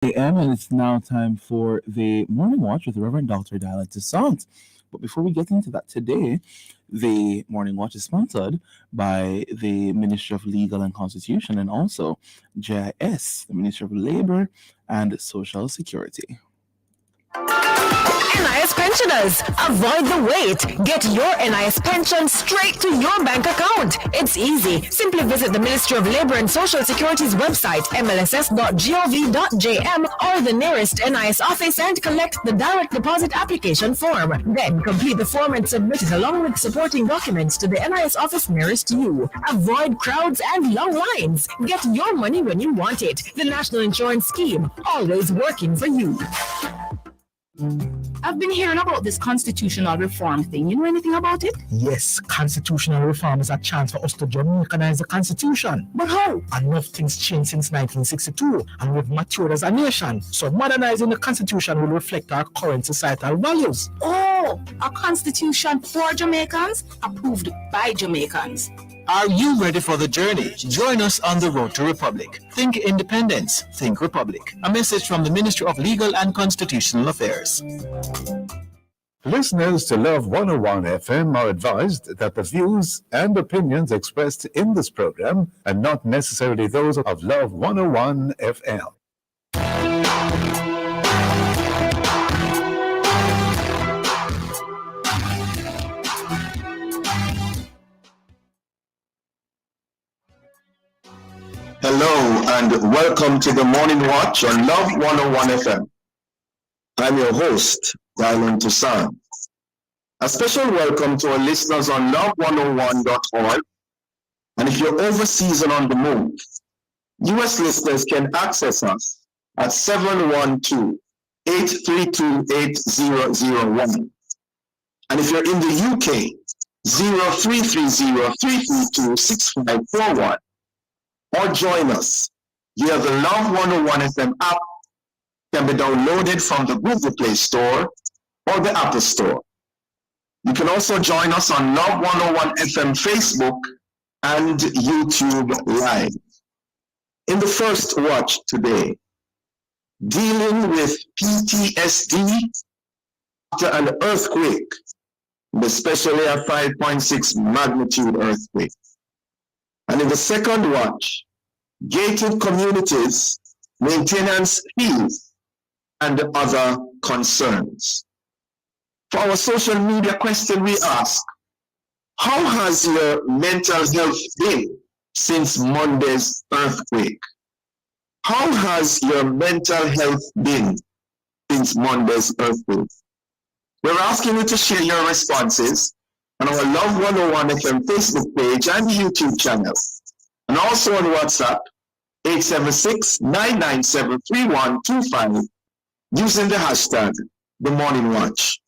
a.m. and it's now time for the Morning Watch with Reverend Dr. Dialect Toussaint. But before we get into that today, the Morning Watch is sponsored by the Ministry of Legal and Constitution and also JIS, the Ministry of Labor and Social Security. NIS pensioners, avoid the wait. Get your NIS pension straight to your bank account. It's easy. Simply visit the Ministry of Labor and Social Security's website, mlss.gov.jm, or the nearest NIS office and collect the direct deposit application form. Then complete the form and submit it along with supporting documents to the NIS office nearest you. Avoid crowds and long lines. Get your money when you want it. The National Insurance Scheme, always working for you. I've been hearing about this constitutional reform thing. You know anything about it? Yes, constitutional reform is a chance for us to Jamaicanize the constitution. But how? Enough things changed since 1962 and we've matured as a nation. So modernizing the constitution will reflect our current societal values. Oh, a constitution for Jamaicans, approved by Jamaicans. Are you ready for the journey? Join us on the road to Republic. Think independence, think Republic. A message from the Ministry of Legal and Constitutional Affairs. Listeners to Love 101 FM are advised that the views and opinions expressed in this program are not necessarily those of Love 101 FM. Hello and welcome to the Morning Watch on Love 101 FM. I'm your host, Toussaint. A special welcome to our listeners on love101.org. And if you're overseas and on the move, US listeners can access us at 712-832-8001. And if you're in the UK, 0330-332-6541. Or join us via the Love 101 FM app. Can be downloaded from the Google Play Store or the Apple Store. You can also join us on Love 101 FM Facebook and YouTube Live. In the first watch today, dealing with PTSD after an earthquake, especially a 5.6 magnitude earthquake. And in the second watch, gated communities, maintenance fees, and other concerns. For our social media question, we ask, how has your mental health been since Monday's earthquake? How has your mental health been since Monday's earthquake? We're asking you to share your responses on our Love 101 FM Facebook page and YouTube channel, and also on WhatsApp, 876-997-3125, using the hashtag The Morning Watch.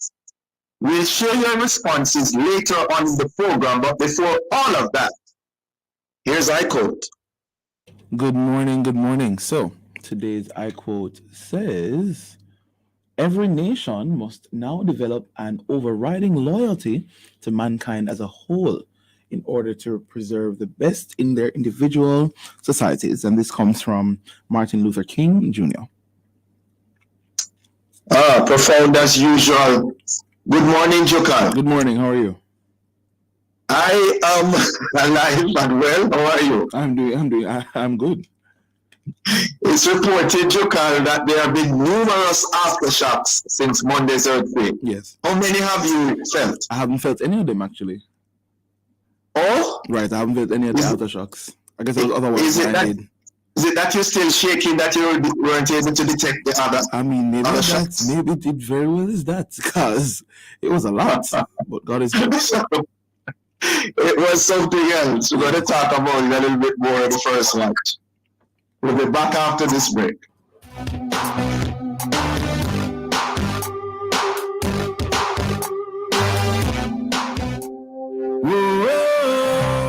We'll share your responses later on in the program, but before all of that, here's I quote. Good morning, good morning. So, today's I quote says, every nation must now develop an overriding loyalty to mankind as a whole in order to preserve the best in their individual societies. And this comes from Martin Luther King Jr. Profound as usual. Good morning, Jokal. Good morning, how are you? I am alive and well. How are you? I'm good. It's reported, Jokal, that there have been numerous aftershocks since Monday's earthquake. Yes. How many have you felt? I haven't felt any of them, actually. Oh? Right, I haven't felt any of the aftershocks. I guess I was otherwise is it that you're still shaking, that you weren't able to detect the other? I mean, maybe shocks? Maybe it very well is that, because it was a lot. But God is good. It was something else. We're going to talk about it a little bit more in the first watch. We'll be back after this break.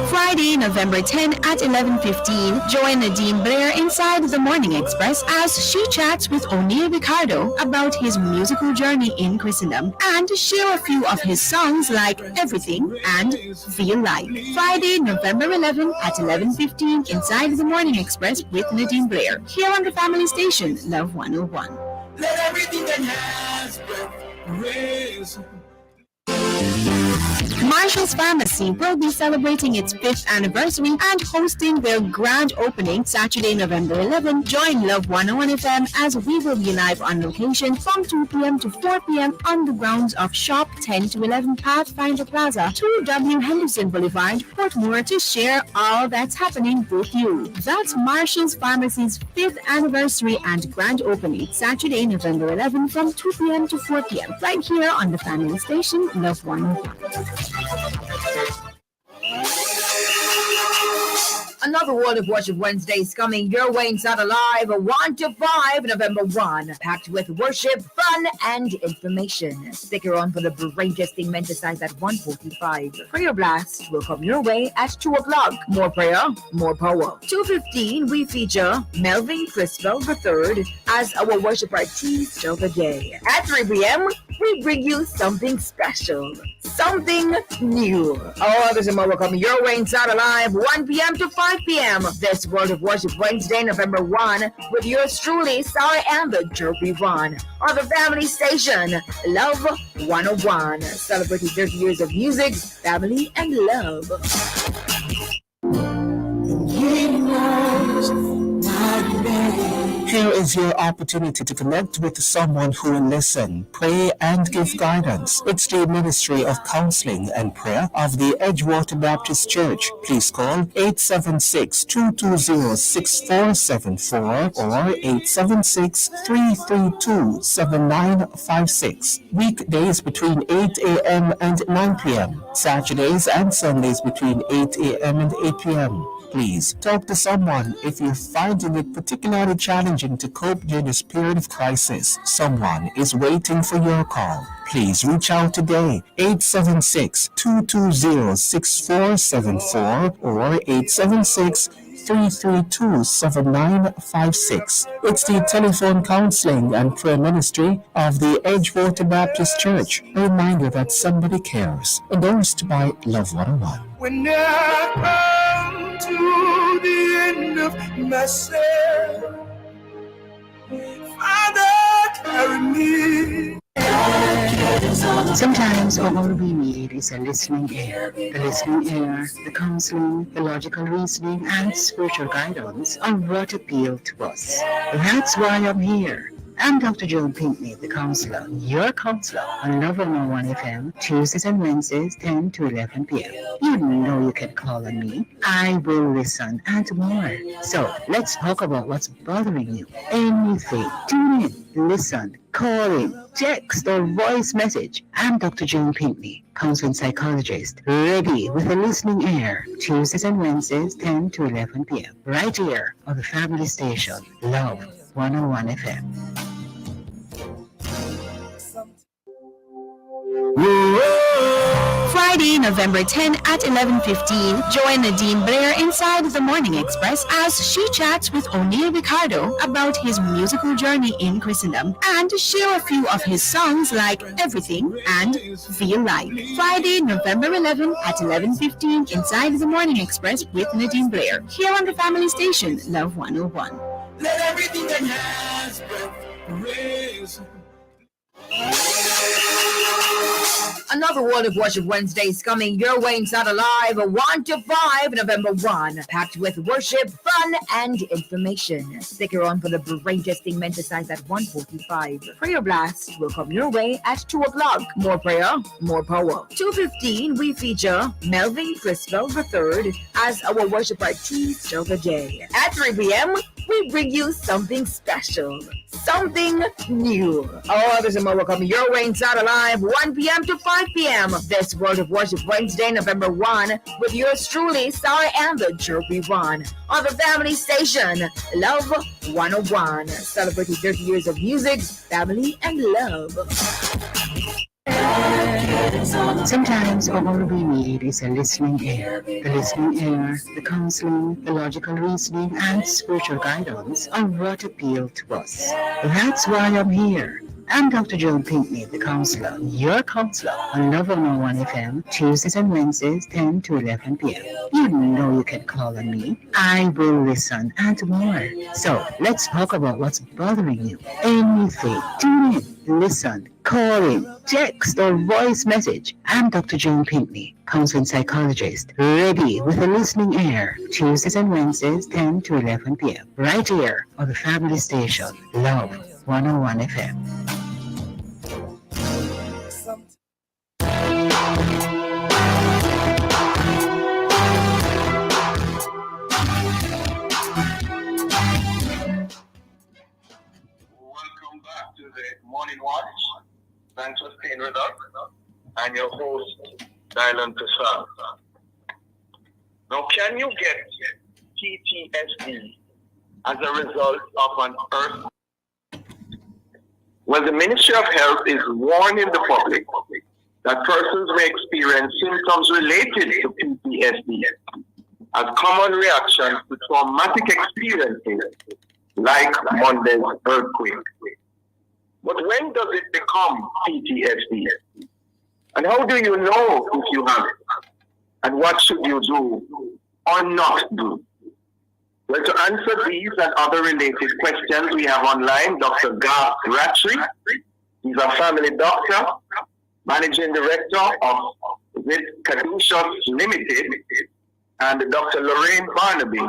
Friday November 10 at 11:15, join Nadine Blair inside the Morning Express as she chats with O'Neil Ricardo about his musical journey in Christendom and share a few of his songs like Everything and Feel Like. Friday, November 11 at 11:15, inside the Morning Express with Nadine Blair, here on the family station, Love 101. Let everything that has breath praise. Marshall's Pharmacy will be celebrating its 5th anniversary and hosting their grand opening Saturday, November 11. Join Love 101 FM as we will be live on location from 2 p.m. to 4 p.m. on the grounds of Shop 10 to 11 Pathfinder Plaza, 2W Henderson Boulevard, Portmore, to share all that's happening with you. That's Marshall's Pharmacy's 5th anniversary and grand opening Saturday, November 11 from 2 p.m. to 4 p.m. right here on the family station, Love 101. Another World of Worship Wednesday is coming your way inside Alive 1 to 5, November 1, packed with worship, fun, and information. Stick around for the brain testing mental at 1:45. Prayer Blast will come your way at 2 o'clock. More prayer, more power. 2:15, we feature Melvin Criswell III as our worship artist of the day. At 3 p.m., we bring you something special, something new. All this and more will come your way inside Alive 1 p.m. to 5 p.m. This World of Worship Wednesday, November 1, with yours truly, Sarah and the Jerky One, on the family station, Love 101, celebrating 30 years of music, family, and love. Here is your opportunity to connect with someone who will listen, pray, and give guidance. It's the Ministry of Counseling and Prayer of the Edgewater Baptist Church. Please call 876-220-6474 or 876-332-7956. Weekdays between 8 a.m. and 9 p.m. Saturdays and Sundays between 8 a.m. and 8 p.m. Please talk to someone if you're finding it particularly challenging to cope during this period of crisis. Someone is waiting for your call. Please reach out today, 876-220-6474 or 876-332-7956. It's the telephone counseling and prayer ministry of the Edgewater Baptist Church. A reminder that somebody cares. Endorsed by Love 101. When I come to the end of myself, Father, carry me. Sometimes all we need is a listening ear. The listening ear, the counseling, the logical reasoning, and spiritual guidance are what appeal to us. That's why I'm here. I'm Dr. Joan Pinkney, the counselor, your counselor on Love 101 FM, Tuesdays and Wednesdays, 10 to 11 p.m. You know you can call on me. I will listen and more. So let's talk about what's bothering you. Anything. Tune in, listen, call in, text or voice message. I'm Dr. Joan Pinkney, counseling psychologist, ready with a listening ear. Tuesdays and Wednesdays, 10 to 11 p.m. Right here on the family station, Love 101 FM. Friday, November 10 at 11:15, join Nadine Blair inside the Morning Express as she chats with O'Neil Ricardo about his musical journey in Christendom and share a few of his songs like Everything and Feel Like. Friday, November 11 at 11:15, inside the Morning Express with Nadine Blair, here on the family station, Love 101. Let everything that has breath praise. Another World of Worship Wednesday is coming your way inside Alive 1 to 5, November 1, packed with worship, fun, and information. Stick around for the brain testing mental at 1:45. Prayer Blast will come your way at 2 o'clock. More prayer, more power. 2:15, we feature Melvin Criswell III as our worship artist of the day. At 3 p.m., we bring you something special, something new. All this and more will come your way inside Alive 1 p.m. to 5 p.m. This World of Worship Wednesday, November 1, with yours truly, Sarah and the Jerky One, on the family station, Love 101, celebrating 30 years of music, family, and love. Sometimes all we need is a listening ear. The listening ear, the counseling, the logical reasoning, and spiritual guidance are what appeal to us. That's why I'm here. I'm Dr. Joan Pinkney, the counselor, your counselor on Love 101 FM, Tuesdays and Wednesdays, 10 to 11 p.m. You know you can call on me. I will listen and more. So let's talk about what's bothering you. Anything. Tune in, listen, call in, text, or voice message. I'm Dr. Joan Pinkney, counseling psychologist, ready with a listening ear. Tuesdays and Wednesdays, 10 to 11 p.m. Right here on the family station, Love 101 FM. Welcome back to the Morning Watch. Thanks for staying with us. I'm your host, Dylan Toussaint. Now, can you get PTSD as a result of an earthquake? Well, the Ministry of Health is warning the public that persons may experience symptoms related to PTSD as common reactions to traumatic experiences like Monday's earthquake. But when does it become PTSD? And how do you know if you have it? And what should you do or not do? Well, to answer these and other related questions, we have online Dr. Garth Ratry. He's a family doctor, managing director of Caduceus Limited, and Dr. Lorraine Barnaby,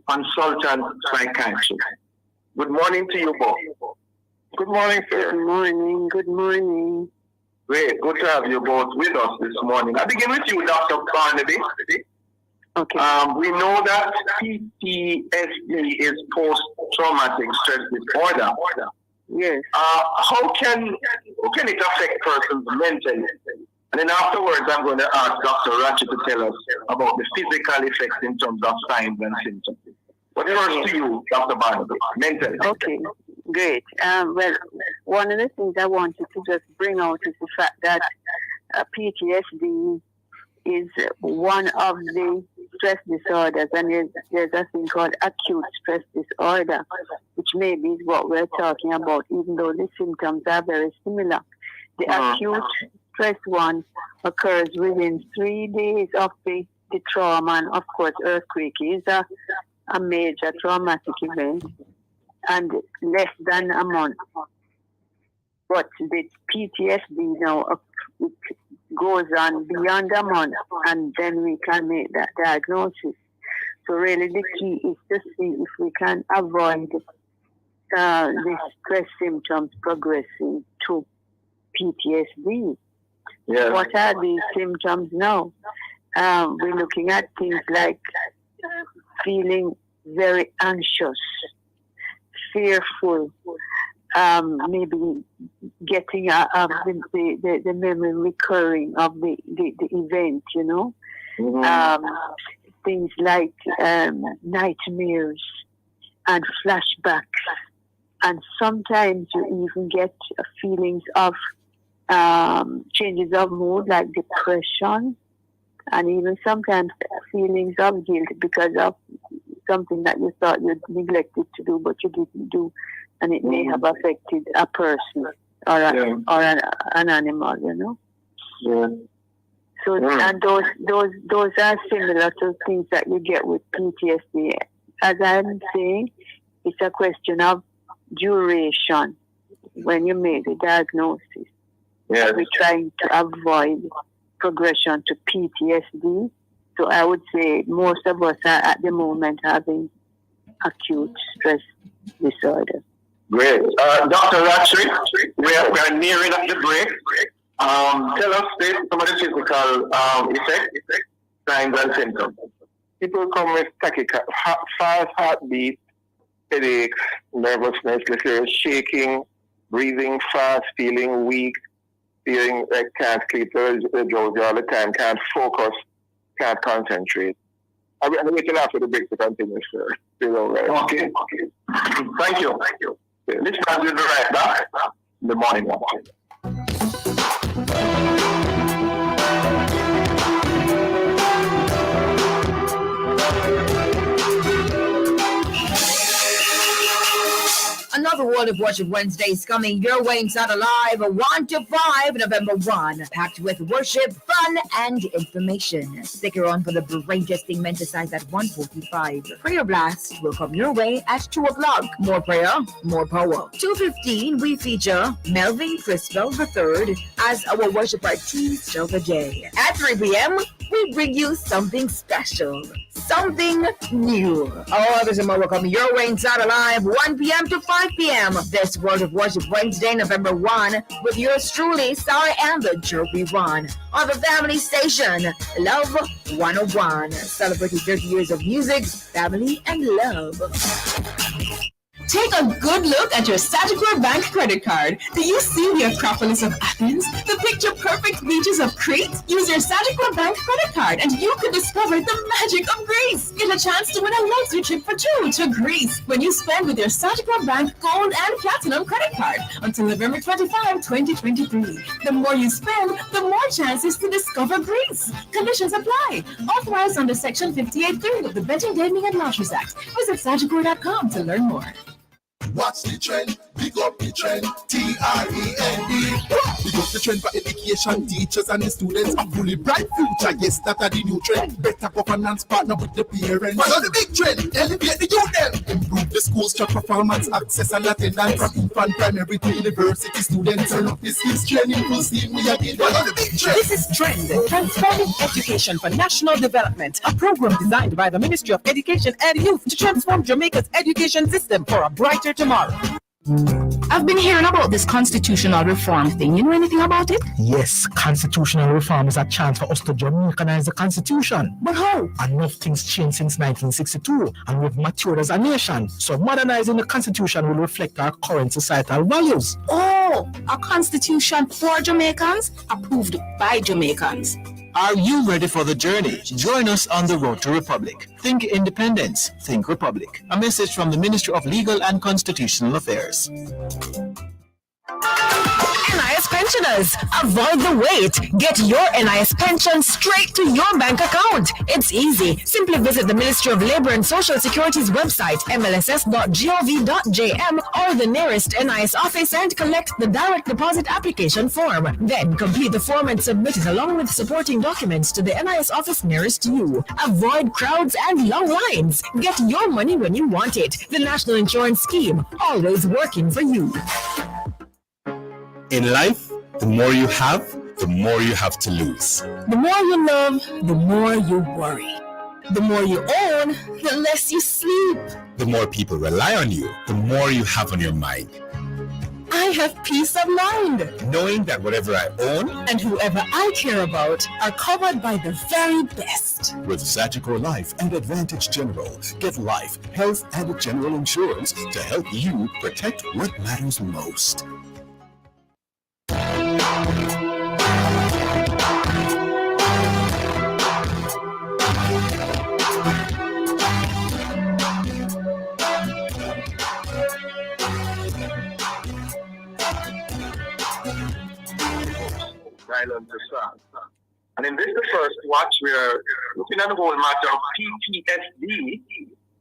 consultant psychiatrist. Good morning to you both. Good morning, sir. Good morning. Good morning. Great. Good to have you both with us this morning. I begin with you, Dr. Barnaby. Okay. We know that PTSD is post-traumatic stress disorder. Yes. How can it affect persons mentally? And then afterwards, I'm going to ask Dr. Ratchet to tell us about the physical effects in terms of signs and symptoms. But first to you, Dr. Barnaby, mentally. Okay, great. Well, one of the things I wanted to just bring out is the fact that PTSD is one of the stress disorders, and there's a thing called acute stress disorder, which maybe is what we're talking about, even though the symptoms are very similar. The acute stress one occurs within 3 days of the trauma, and of course, earthquake is a major traumatic event, and less than a month. But the PTSD now, it goes on beyond a month, and then we can make that diagnosis. So really the key is to see if we can avoid the stress symptoms progressing to PTSD. Yeah. What are these symptoms now? We're looking at things like feeling very anxious, fearful, maybe getting the memory recurring of the event, you know. Things like nightmares and flashbacks. And sometimes you even get feelings of changes of mood like depression, and even sometimes feelings of guilt because of something that you thought you neglected to do but you didn't do, and it may have affected a person or an animal, you know. Yeah. So and those are similar to things that you get with PTSD. As I'm saying, it's a question of duration when you make the diagnosis. Yes. We're trying to avoid progression to PTSD. So I would say most of us are at the moment having acute stress disorder. Great. Dr. Ratry, we are nearing up the break. Tell us some of the physical effects, signs and symptoms. People come with fast heartbeat, headaches, nervousness, shaking, breathing fast, feeling weak, feeling like can't sleep, drowsy all the time, can't focus, can't concentrate. I'm waiting after the break to continue, sir. Right. Okay. Thank you. This man will be right back in the morning. Another World of Worship Wednesday is coming your way inside Alive 1 to 5 November 1, packed with worship, fun, and information. Stick around for the greatest thing meant to size at 1:45. Prayer Blast will come your way at 2 o'clock. More prayer, more power. 2:15, we feature Melvin Crispell III as our worship artist of the day. At 3 p.m., we bring you something special, something new. All this and more will come your way inside Alive 1 p.m. to 5 p.m. This World of Worship Wednesday, November 1, with yours truly, Sarah and the Joby One, on the family station, Love 101, celebrating 30 years of music, family, and love. Take a good look at your Sagicor Bank credit card. Do you see the Acropolis of Athens? The picture-perfect beaches of Crete? Use your Sagicor Bank credit card and you could discover the magic of Greece. Get a chance to win a luxury trip for two to Greece when you spend with your Sagicor Bank Gold and Platinum credit card until November 25, 2023. The more you spend, the more chances to discover Greece. Conditions apply. Authorized under Section 58.3 of the Betting, Gaming, and Lotteries Act. Visit Sagicor.com to learn more. Watch the trend, big up the trend, T-R-E-N-D. Big up the trend for education, teachers and the students. A fully bright future, yes, that are the new trend. Better governance partner with the parents. Follow the big trend, elevate the youth them. Improve the school's track performance, access and attendance. From infant primary to university students. Turn up the skills training, full steam, we are in. Follow the big trend. This is Trend, Transforming Education for National Development, a program designed by the Ministry of Education and Youth to transform Jamaica's education system for a brighter tomorrow. I've been hearing about this constitutional reform thing. You know anything about it? Yes, constitutional reform is a chance for us to Jamaicanize the constitution. But how? Enough things changed since 1962 and we've matured as a nation. So modernizing the constitution will reflect our current societal values. Oh, a constitution for Jamaicans, approved by Jamaicans. Are you ready for the journey? Join us on the road to Republic. Think independence, think Republic. A message from the Ministry of Legal and Constitutional Affairs. NIS pensioners, avoid the wait. Get your NIS pension straight to your bank account. It's easy. Simply visit the Ministry of Labor and Social Security's website, mlss.gov.jm, or the nearest NIS office and collect the direct deposit application form. Then complete the form and submit it along with supporting documents to the NIS office nearest you. Avoid crowds and long lines. Get your money when you want it. The National Insurance Scheme, always working for you. In life, the more you have to lose. The more you love, the more you worry. The more you own, the less you sleep. The more people rely on you, the more you have on your mind. I have peace of mind, knowing that whatever I own and whoever I care about are covered by the very best. With Sagicor Life and Advantage General, get life, health, and general insurance to help you protect what matters most. Island Toussaint. And in this the first watch, we are looking at the whole matter of PTSD,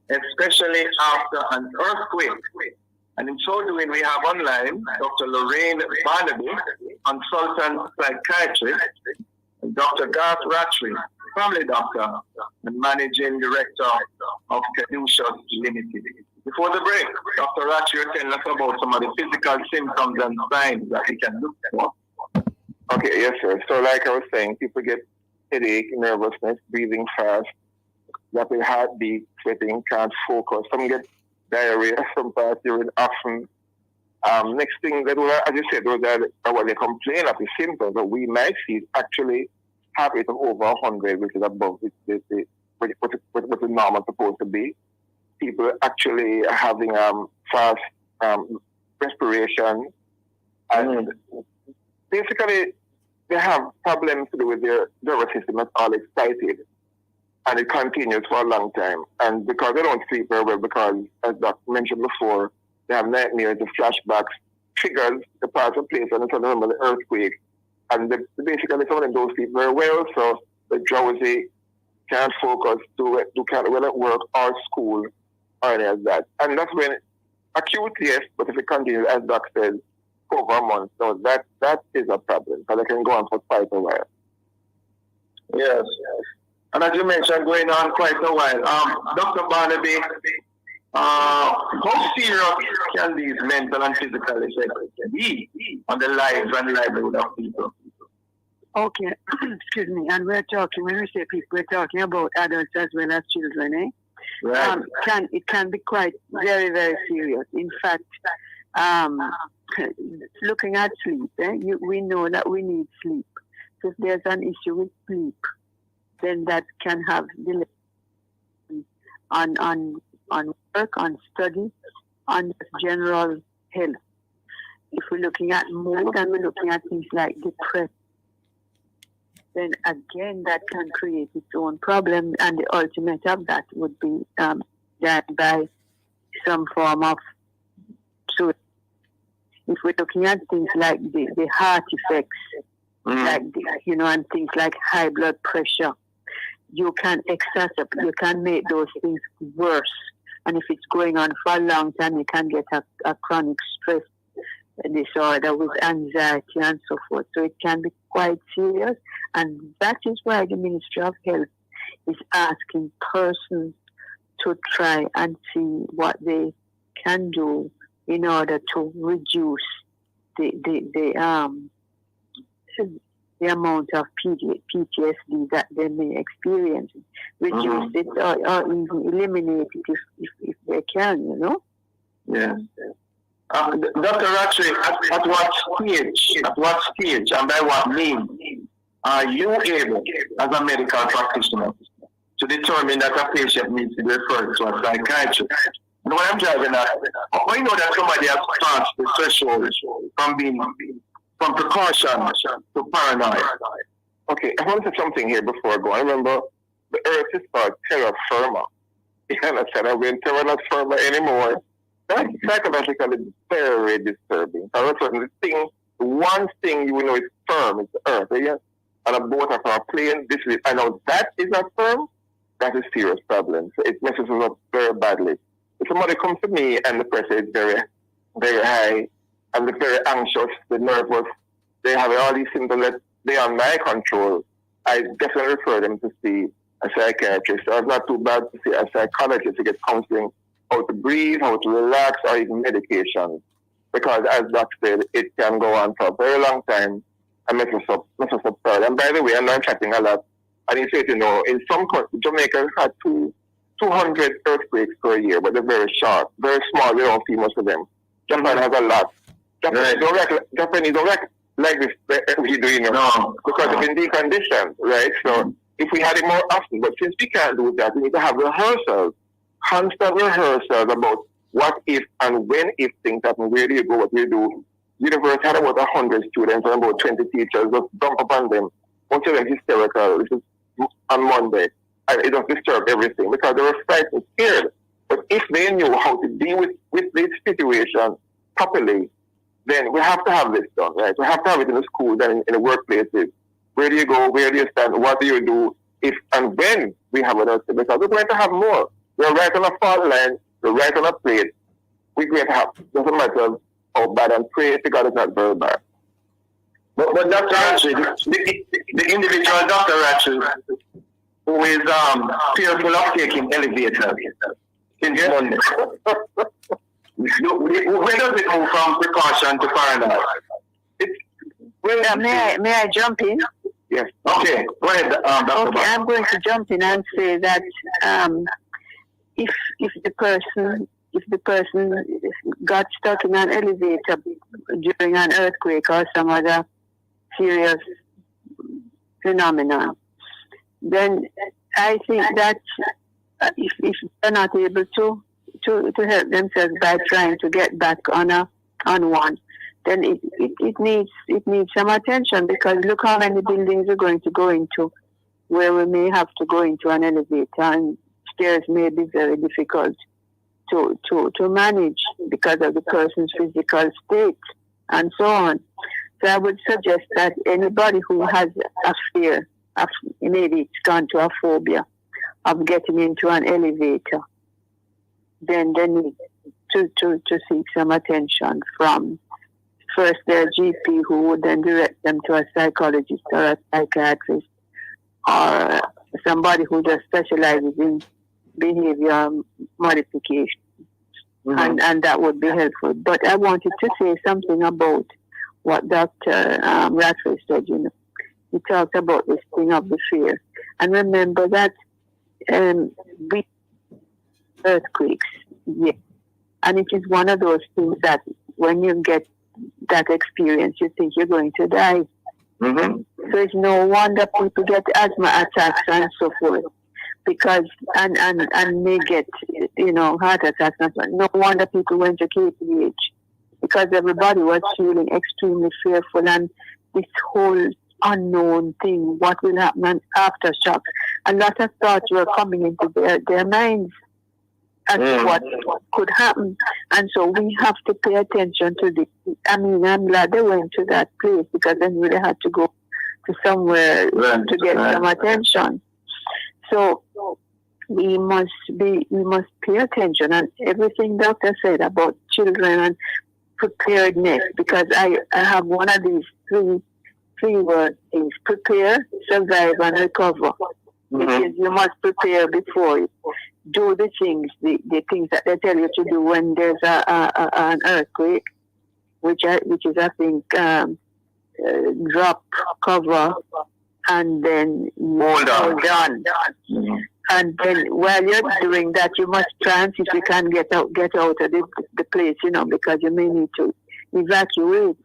especially after an earthquake. And in so doing, we have online Dr. Lorraine Barnaby, consultant psychiatrist, and Dr. Garth Rattray, family doctor and managing director of Caduceus Limited. Before the break, Dr. Rattray telling us about some of the physical symptoms and signs that we can look for. Okay, yes, sir. So like I was saying, people get headache, nervousness, breathing fast, rapid heartbeat, sweating, can't focus. Some get diarrhea, some pass urine often. Next thing, that as you said, those are what they complain of, the symptoms, but we might see actually heart rate of over 100, which is above what the normal supposed to be. People actually having fast respiration, and basically they have problems to do with their nervous system that's all excited, and it continues for a long time. And because they don't sleep very well, because as Doc mentioned before, they have nightmares, the flashbacks, triggers the parts of place, and it's remember the earthquake. And basically some of them don't sleep very well, so they're drowsy, can't focus, do can't well at work or school or any of that. And that's when Acute, yes, but if it continues, as Doc says, over months, so that is a problem because it can go on for quite a while. Yes, yes. And as you mentioned, going on quite a while. Dr. Barnaby, how serious can these mental and physical effects be on the lives and livelihood of people? Okay, excuse me. And we're talking, when we say people, we're talking about adults as well as children, eh? Right. It can be quite very, very serious. In fact, looking at sleep, we know that we need sleep. So if there's an issue with sleep, then that can have delay on work, on study, on general health. If we're looking at mood and we're looking at things like depression, then again that can create its own problem, and the ultimate of that would be done by some form of suicide. If we're looking at things like the heart effects, like and things like high blood pressure, you can exacerbate, you can make those things worse. And if it's going on for a long time, you can get a chronic stress disorder with anxiety and so forth. So it can be quite serious. And that is why the Ministry of Health is asking persons to try and see what they can do in order to reduce the amount of PTSD that they may experience, reduce it or even eliminate it if they can, Yeah. Dr. Ratchet, at what stage, and by what means are you able, as a medical practitioner, to determine that a patient needs to be referred to a psychiatrist? And when I'm driving at, I know that somebody has passed the threshold from precaution to paranoid. Okay, I want to say something here before I go. I remember the earth is called terra firma. You understand? I've been terra firma anymore. That's psychologically very disturbing. So the one thing you will know is firm is the earth. Yeah? And a boat or a plane, I know that is not firm, that is serious problem. So it messes us up very badly. If somebody comes to me and the pressure is very, very high, and they're very anxious, they're nervous, they have all these symptoms that they are my control, I definitely refer them to see a psychiatrist. So it's not too bad to see a psychologist to get counseling, how to breathe, how to relax, or even medication. Because as Doc said, it can go on for a very long time and mess us up further. And by the way, I know I'm chatting a lot. And you say, in some countries, Jamaica had 200 earthquakes per year, but they're very short, very small. We don't see much of them. Japan has a lot. Japanese don't act like this we do, because they've been deconditioned, right? So if we had it more often, but since we can't do that, we need to have rehearsals, constant rehearsals about what if and when if things happen, where do you go, what do you do. University had about 100 students and about 20 teachers, just dump upon them. Most of them hysterical. This is on Monday. And it just disturbed everything because they were frightened, scared. But if they knew how to deal with this situation properly, then we have to have this done, right? We have to have it in the schools and in the workplaces. Where do you go? Where do you stand? What do you do if and when we have an earthquake? Because we're going to have more. We're right on a fault line. We're right on a plate. We're going to have. Doesn't matter how bad, and pray to God it's not very bad. But Dr. Ratchet, the individual Dr. Ratchet, who is fearful of taking elevators since Monday. Where does it move from precaution to paranoid? May I jump in? Yes. Okay. Go ahead, Dr. Okay, I'm going to jump in and say that if the person got stuck in an elevator during an earthquake or some other serious phenomenon, then I think that if they're not able to help themselves by trying to get back on one, then it needs some attention, because look how many buildings we're going to go into where we may have to go into an elevator, and stairs may be very difficult to manage because of the person's physical state and so on. So I would suggest that anybody who has a fear, maybe it's gone to a phobia of getting into an elevator, then they need to seek some attention from first their GP, who would then direct them to a psychologist or a psychiatrist or somebody who just specializes in behavior modification. And that would be helpful. But I wanted to say something about what Dr. Radford said. He talked about this thing of the fear. And remember that we earthquakes, yeah. And it is one of those things that when you get that experience, you think you're going to die. So it's no wonder people get asthma attacks and so forth. Because and may get heart attacks and so on. No wonder people went to KPH, because everybody was feeling extremely fearful, and this whole unknown thing, what will happen after shock. A lot of thoughts were coming into their minds as to what could happen, and so we have to pay attention to this. I mean, I'm glad they went to that place, because then they had to go to somewhere to get some attention. So we must pay attention, and everything Doctor said about children and preparedness, because I have one of these three word things: prepare, survive, and recover. Because you must prepare before you do the things that they tell you to do when there's an earthquake, which is I think drop, cover, and then hold on. And then while you're doing that, you must try if you can get out of the place, because you may need to evacuate.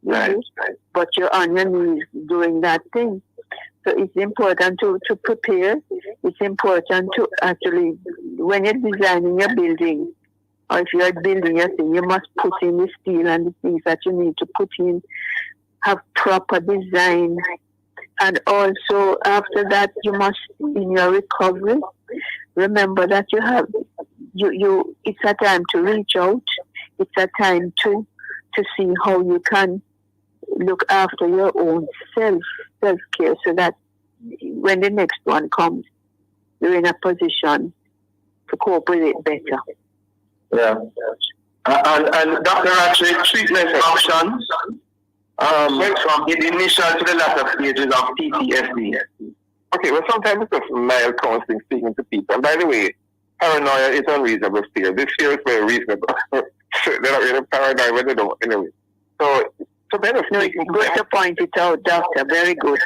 Right. But you're on your knees doing that thing. So it's important to prepare. It's important to actually, when you're designing your building, or if you're building your thing, you must put in the steel and the things that you need to put in, have proper design. And also after that, you must, in your recovery, remember that it's a time to reach out. It's a time to see how you can look after your own self-care, so that when the next one comes, you're in a position to cope with it better. Yeah. And Dr. actually treatment options went from the initial to the latter stages of PTSD. Okay, well, sometimes it's just mild counseling, speaking to people. And by the way, paranoia is unreasonable fear. This fear is very reasonable. They're not really paranoid when they don't, anyway. So then speaking good to point it out, Doctor. Very good.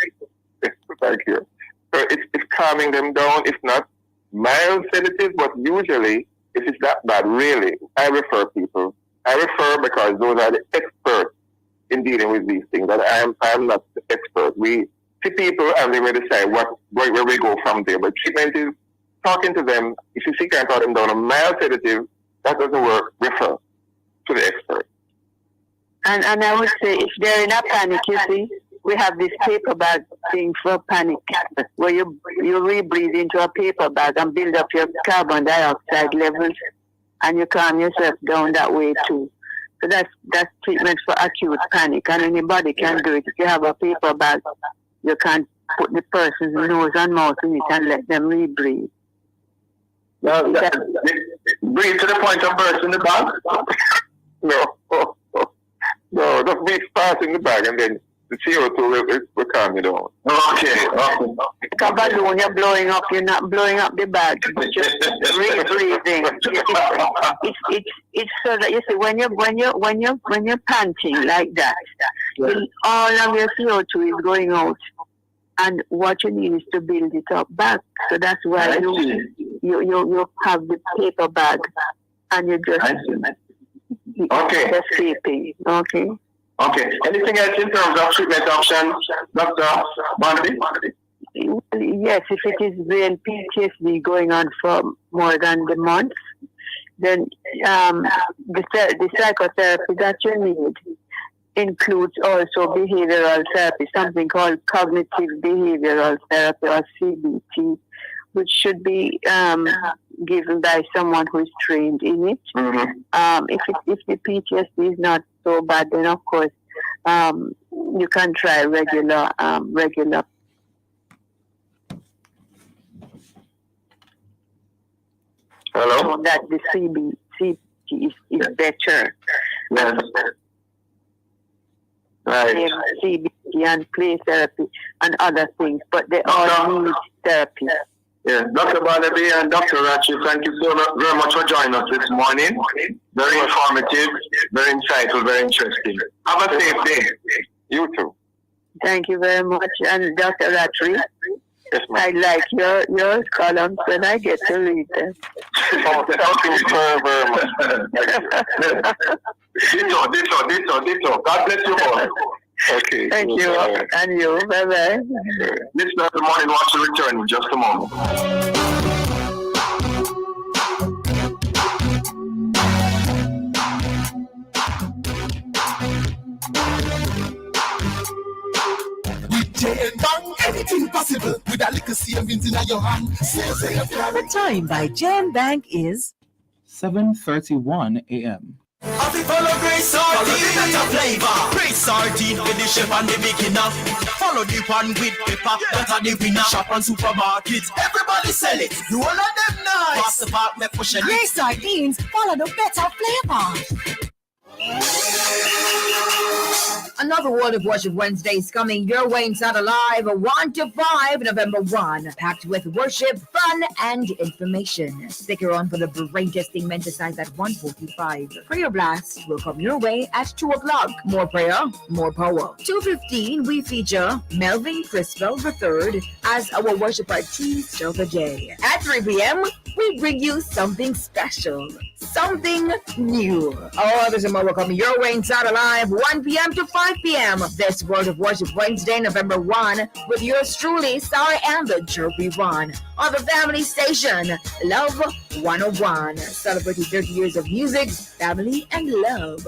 Thank you. So it's calming them down. It's not mild sedative, but usually, if it's that bad, really, I refer people. I refer because those are the experts in dealing with these things. And I am not the expert. We see people and they will decide where we go from there. But treatment is talking to them. If you see can't talk them down a mild sedative, that doesn't work. Refer to the expert. And I would say, if they're in a panic, you see, we have this paper bag thing for panic, where you rebreathe into a paper bag and build up your carbon dioxide levels, and you calm yourself down that way too. So that's treatment for acute panic, and anybody can do it. If you have a paper bag, you can put the person's nose and mouth in it and let them rebreathe. Breathe to the point of bursting the bag? No, just breathe fast in the bag, and then the CO2 will calm you down. Okay. Like a balloon, you're blowing up. You're not blowing up the bag, but you're rebreathing. It's so that you see when you're panting like that, all of your CO2 is going out, and what you need is to build it up back. So that's why you have the paper bag, and you just escaping. Okay. Anything else in terms of treatment options, Dr. Barnaby? Yes, if it is real PTSD going on for more than the month, then the psychotherapy that you need includes also behavioral therapy, something called cognitive behavioral therapy, or CBT, which should be given by someone who is trained in it. If the PTSD is not so bad, then of course you can try regular. Hello. So that the is better. Yes. Right. CBT and play therapy and other things, but they all need therapy. Yes, Dr. Barnaby and Dr. Ratchet, thank you so very much for joining us this morning. Very informative, very insightful, very interesting. Have a safe day. You too. Thank you very much. And Dr. Ratchet, yes, I like your columns when I get to read them. Oh, thank you very much. Ditto. God bless you all. Okay. Thank you. And you. Bye-bye. Listener of the Morning Watch will return in just a moment. JM anything possible with a little savings in your hand. The time by JM Bank is 7:31 a.m. Follow Grace Sardine, flavor. Grace Sardine with the chef and the beginner. Follow the one with pepper, that are the winner. Shop on supermarkets, everybody sell it. You all of them nice. Pass the back, make push it. Grace Sardines, follow the better flavor. Another World of Worship Wednesday is coming your way inside Alive, 1 to 5, November 1, packed with worship, fun, and information. Stick around for the brain testing exercise at 1:45. Prayer Blast will come your way at 2 o'clock. More prayer, more power. 2:15, we feature Melvin Crispell III as our worship artist of the day. At 3 p.m., we bring you something special, something new. All others and more will come your way inside Alive, 1 p.m. to 5 p.m. This World of Worship Wednesday, November 1, with yours truly, Sarah and the Chirpy One, on the family station, Love 101, celebrating 30 years of music, family, and love.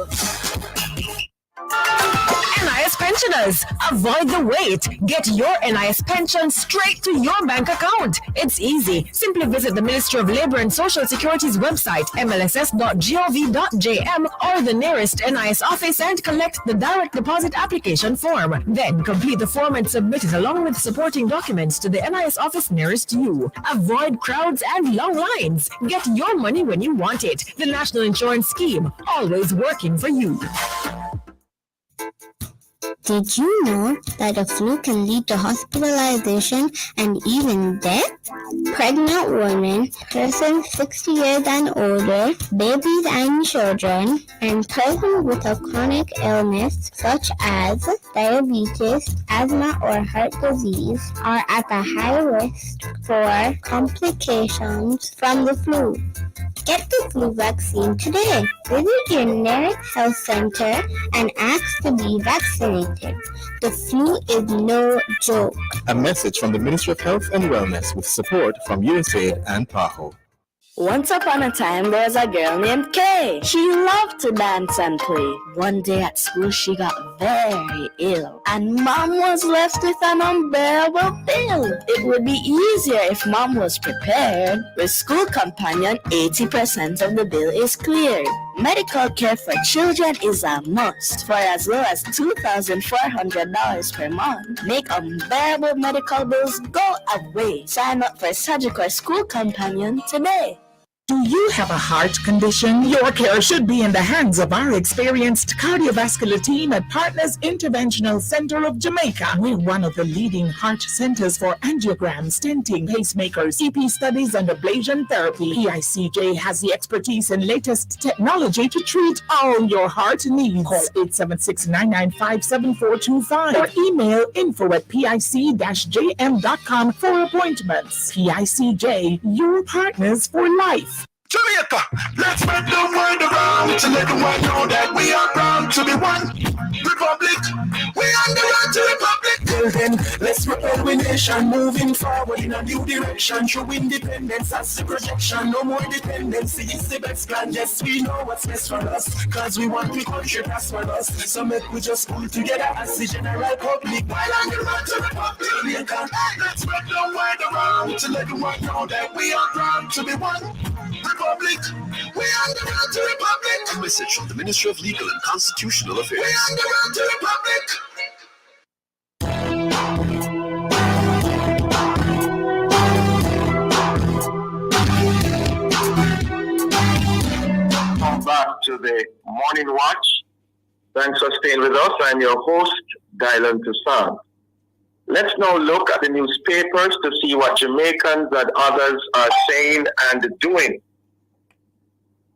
NIS pensioners, avoid the wait. Get your NIS pension straight to your bank account. It's easy. Simply visit the Ministry of Labor and Social Security's website, mlss.gov.jm, or the nearest NIS office and collect the direct deposit application form. Then complete the form and submit it along with supporting documents to the NIS office nearest you. Avoid crowds and long lines. Get your money when you want it. The National Insurance Scheme, always working for you. Did you know that the flu can lead to hospitalization and even death? Pregnant women, persons 60 years and older, babies and children, and persons with a chronic illness such as diabetes, asthma, or heart disease are at a high risk for complications from the flu. Get the flu vaccine today. Visit your nearest health center and ask to be vaccinated. The flu is no joke. A message from the Ministry of Health and Wellness with support from USAID and PAHO. Once upon a time, there was a girl named Kay. She loved to dance and play. One day at school, she got very ill, and Mom was left with an unbearable bill. It would be easier if Mom was prepared. With School Companion, 80% of the bill is cleared. Medical care for children is a must for as low as $2,400 per month. Make unbearable medical bills go away. Sign up for Surgical School Companion today. Do you have a heart condition? Your care should be in the hands of our experienced cardiovascular team at Partners Interventional Center of Jamaica. We're one of the leading heart centers for angiogram, stenting, pacemakers, EP studies, and ablation therapy. PICJ has the expertise and latest technology to treat all your heart needs. Call 876-995-7425 or email info@pic-jm.com for appointments. PICJ, your partners for life. Jamaica, let's spread the word around to let the world know that we are proud to be one republic. We on the road to republic. Well then, let's propel we nation moving forward in a new direction. True independence, that's the projection. No more dependency, it's the best plan. Yes, we know what's best for us, cause we want the country prosper us. So make we just pull together as the general public. While on the road to republic, Jamaica, let's spread the word around to let the world know that we are proud to be one republic. We on the road to republic. A message from the Ministry of Legal and Constitutional Affairs. We on the road to republic. All right. to the Morning Watch. Thanks for staying with us. I'm your host, Dylan Toussaint. Let's now look at the newspapers to see what Jamaicans and others are saying and doing.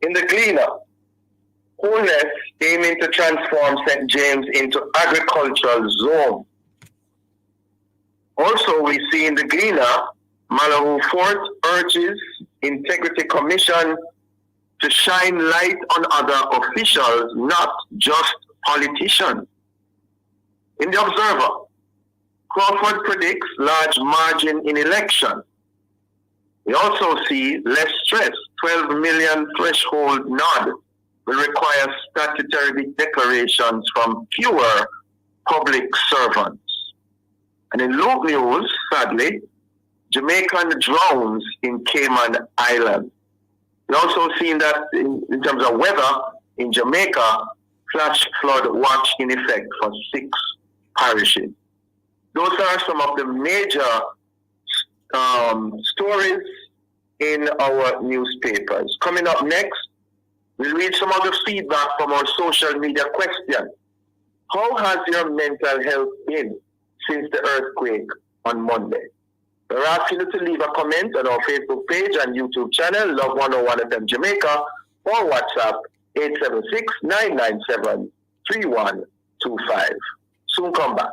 In the Gleaner, Wholeness aiming to transform St. James into agricultural zone. Also, we see in the Gleaner, Malahoo Fort urges Integrity Commission to shine light on other officials, not just politicians. In the Observer, Crawford predicts large margin in election. We also see less stress, 12 million threshold nod will require statutory declarations from fewer public servants. And in local news, sadly, Jamaican drowns in Cayman Islands. We also seen that in terms of weather in Jamaica, flash flood watch in effect for 6 parishes. Those are some of the major stories in our newspapers. Coming up next, we'll read some of the feedback from our social media question. How has your mental health been since the earthquake on Monday? We're asking you to leave a comment on our Facebook page and YouTube channel, Love 101 FM Jamaica, or WhatsApp 876-997-3125. Soon come back.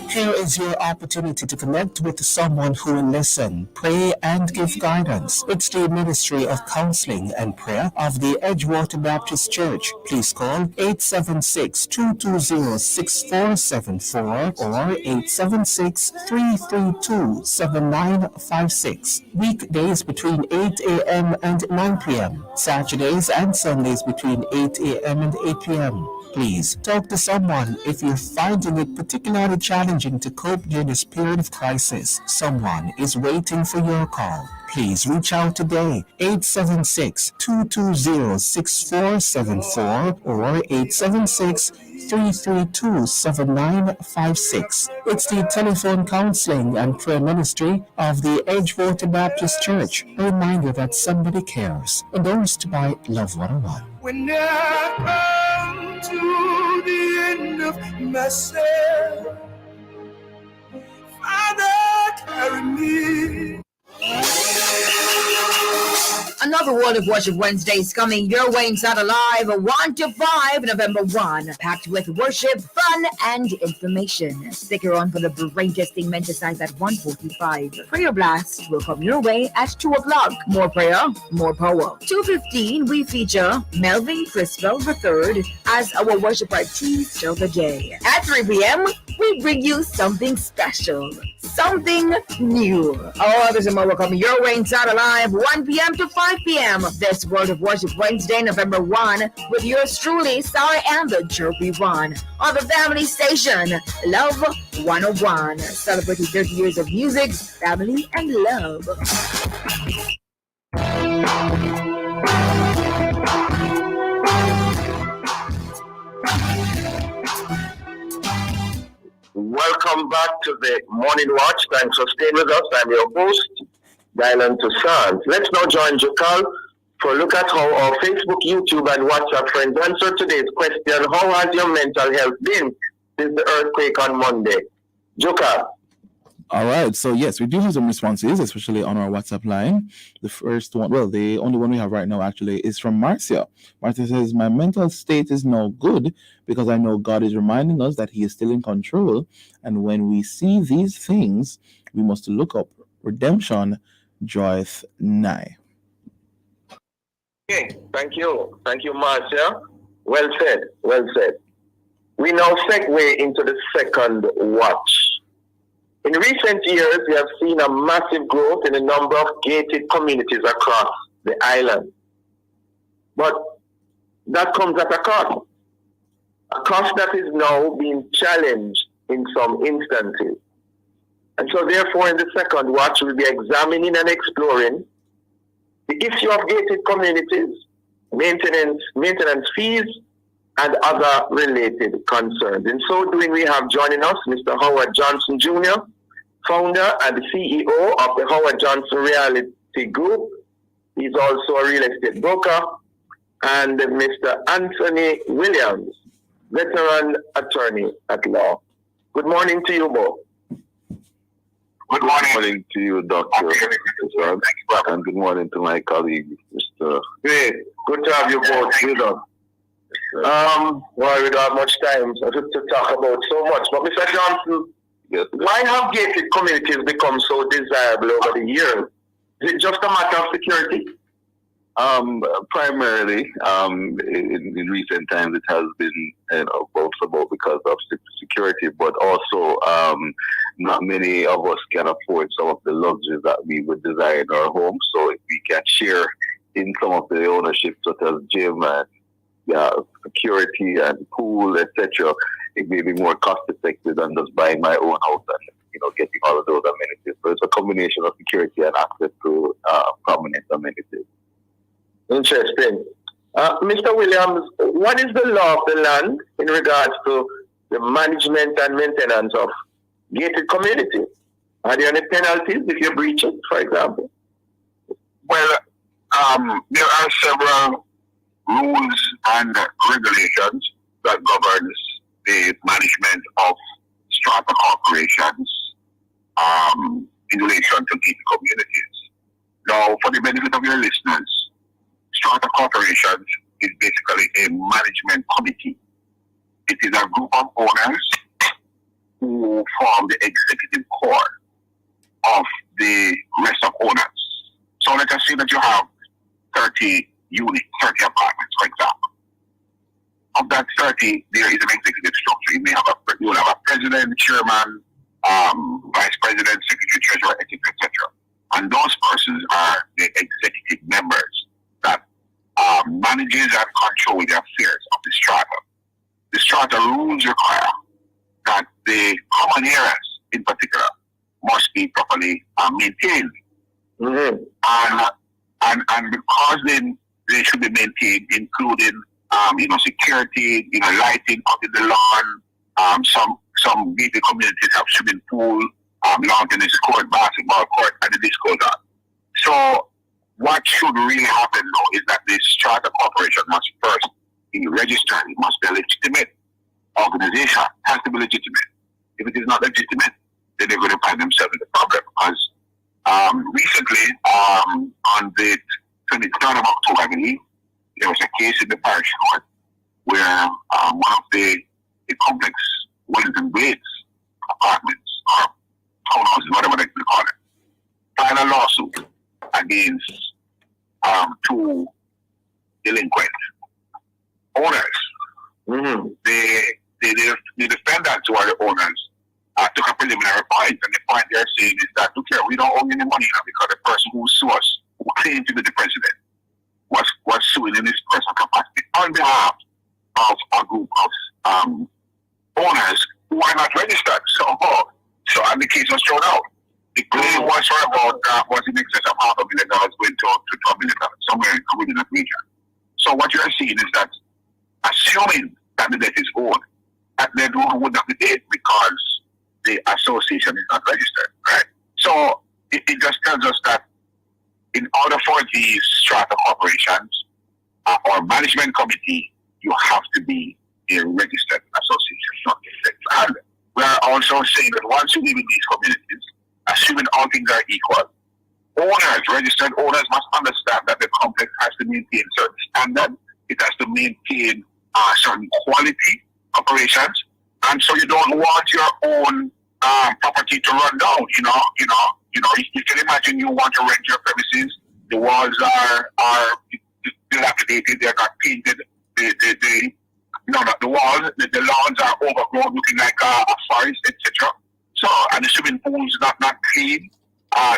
Here is your opportunity to connect with someone who will listen, pray, and give guidance. It's the Ministry of Counseling and Prayer of the Edgewater Baptist Church. Please call 876-220-6474 or 876-332-7956. Weekdays between 8 a.m. and 9 p.m. Saturdays and Sundays between 8 a.m. and 8 p.m. Please talk to someone if you're finding it particularly challenging to cope during this period of crisis. Someone is waiting for your call. Please reach out today, 876-220-6474 or 876-332-7956. It's the Telephone Counseling and Prayer Ministry of the Edgewater Baptist Church. A reminder that somebody cares. Endorsed by Love 101. When I come to the end of myself, Father, carry me. Another World of Worship Wednesday is coming your way inside Alive 1 to 5 November 1, packed with worship, fun, and information. Stick around for the brain-testing mentalsize at 1:45. Prayer Blast will come your way at 2 o'clock. More prayer, more power. 2:15, we feature Melvin Criswell III as our worship artist of the day. At 3 p.m., we bring you something special, something new. All this and more will come your way inside Alive 1 p.m. to 5 p.m. This World of Worship Wednesday, November 1, with yours truly, Sarah and the Chirpy One, on the family station, Love 101, celebrating 30 years of music, family, and love. Welcome back to the Morning Watch. Thanks for staying with us. I'm your host, Dylan Toussaint. Let's now join Jokal for a look at how our Facebook, YouTube, and WhatsApp friends answer today's question: how has your mental health been since the earthquake on Monday? Jokal. All right. So, yes, we do have some responses, especially on our WhatsApp line. The first one, well, the only one we have right now actually is from Marcia. Marcia says, my mental state is now good because I know God is reminding us that he is still in control. And when we see these things, we must look up. Redemption draweth nigh. Okay. Thank you. Thank you, Marcia. Well said. Well said. We now segue into the second watch. In recent years, we have seen a massive growth in the number of gated communities across the island. But that comes at a cost that is now being challenged in some instances. And so therefore, in the second watch, we'll be examining and exploring the issue of gated communities, maintenance fees, and other related concerns. In so doing, we have joining us Mr. Howard Johnson Jr., founder and CEO of the Howard Johnson Realty Group. He's also a real estate broker. And Mr. Anthony Williams, veteran attorney at law. Good morning to you both. Good morning to you, Dr. And good morning to my colleague, Mr. Great. Good to have you both with us. Well, we don't have much time to talk about so much. But Mr. Johnson, yes, why have gated communities become so desirable over the years? Is it just a matter of security? Primarily, in recent times, it has been both about because of security, but also not many of us can afford some of the luxuries that we would desire in our homes. So if we can share in some of the ownership, such as gym and security and pool, etc., it may be more cost effective than just buying my own house and getting all of those amenities. So it's a combination of security and access to prominent amenities. Interesting. Mr. Williams, what is the law of the land in regards to the management and maintenance of gated communities? Are there any penalties if you breach it, for example? Well, there are several rules and regulations that governs the management of strata corporations in relation to gated communities. Now, for the benefit of your listeners, strata corporations is basically a management committee. It is a group of owners who form the executive core of the rest of owners. So let us say that you have 30 units, 30 apartments, for example. Of that 30, there is an executive structure. You will have a president, chairman, vice president, secretary, treasurer, etc., etc. And those persons are the executive members that manages and control the affairs of the strata. The strata rules require that the common areas, in particular, must be properly maintained. Mm-hmm. And because they should be maintained, including security, lighting up in the lawn. Some gated communities have swimming pool, lawn tennis court, basketball court, and the list goes on. So what should really happen now is that the strata corporation must first be registered. It must be a legitimate organization. It has to be legitimate. If it is not legitimate, then they're going to find themselves in the problem. Because recently, on the 23rd of October, I believe, there was a case in the parish court where one of the complex Wellington Bates apartments or townhouses, whatever they call it, filed a lawsuit against two delinquent owners. Mm-hmm. The defendants who are the owners took a preliminary point, and the point they're saying is that, look here, we don't owe any money now because the person who sued us, who claimed to be the president, was suing in his personal capacity on behalf of a group of owners who are not registered. So and the case was thrown out. The claim was for about was in excess of $500,000 going to $12 million, somewhere within that region. So what you're seeing is that, assuming that the debt is owed, that debt would not be paid because the association is not registered, right? So it just tells us that in order for these strata corporations or management committee, you have to be a registered association. And we are also saying that once you live in these communities, assuming all things are equal, owners, registered owners must understand that the complex has to maintain certain standards. It has to maintain certain quality operations, and so you don't want your own property to run down. You can imagine you want to rent your premises. The walls are dilapidated. They're not painted. The walls, the lawns are overgrown, looking like a forest, etc. So, and the swimming pools not clean.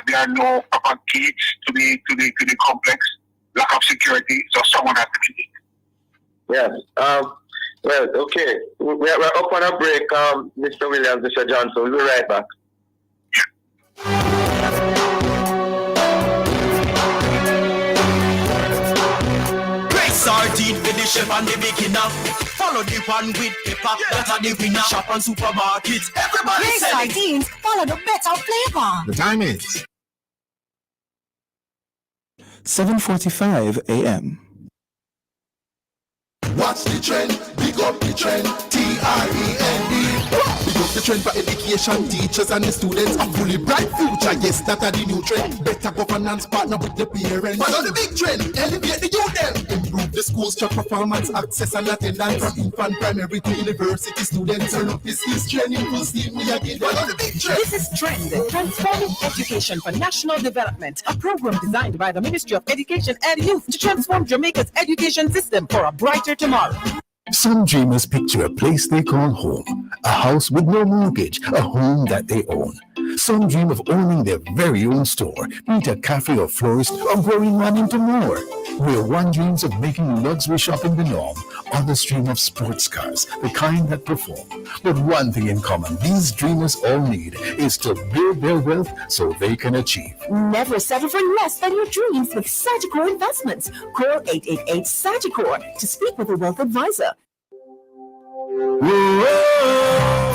There are no proper gates to the complex. Lack of security. So someone has to be there. Yes. Well, okay. We're up on a break, Mr. Williams, Mr. Johnson. We'll be right back. chef and the beginner. Follow the one with pepper, that are the winner. Shop on supermarkets, everybody Great selling. sardines, follow the better flavor. The time is 7:45 a.m. Watch the trend, big up the trend, T-R-E-N-D. Big up the trend for education, teachers and the students. A fully bright future, yes, that are the new trend. Better governance partner with the parents. Follow the big trend, elevate the youth them. Improve the school's job performance, access and attendance. From infant, primary to university students. Turn up this is trending, full steam, we again. Follow the big trend. This is Trend, Transforming Education for National Development, a program designed by the Ministry of Education and Youth to transform Jamaica's education system for a brighter tomorrow. Some dreamers picture a place they call home, a house with no mortgage, a home that they own. Some dream of owning their very own store, be it a cafe or florist, or growing one into more. Where one dreams of making luxury shopping the norm, others dream of sports cars, the kind that perform. But one thing in common these dreamers all need is to build their wealth so they can achieve. Never settle for less than your dreams with Sagicor Investments. Call 888 Sagicor to speak with a wealth advisor.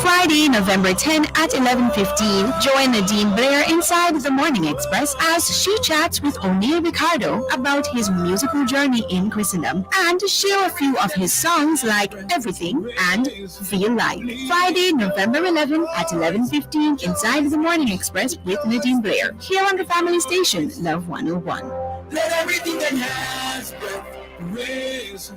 Friday, November 10 at 11:15, join Nadine Blair inside the Morning Express as she chats with O'Neil Ricardo about his musical journey in Christendom and share a few of his songs like Everything and Feel Like. Friday, November 11 at 11:15, inside the Morning Express with Nadine Blair, here on the family station, Love 101. Let everything that has breath raise.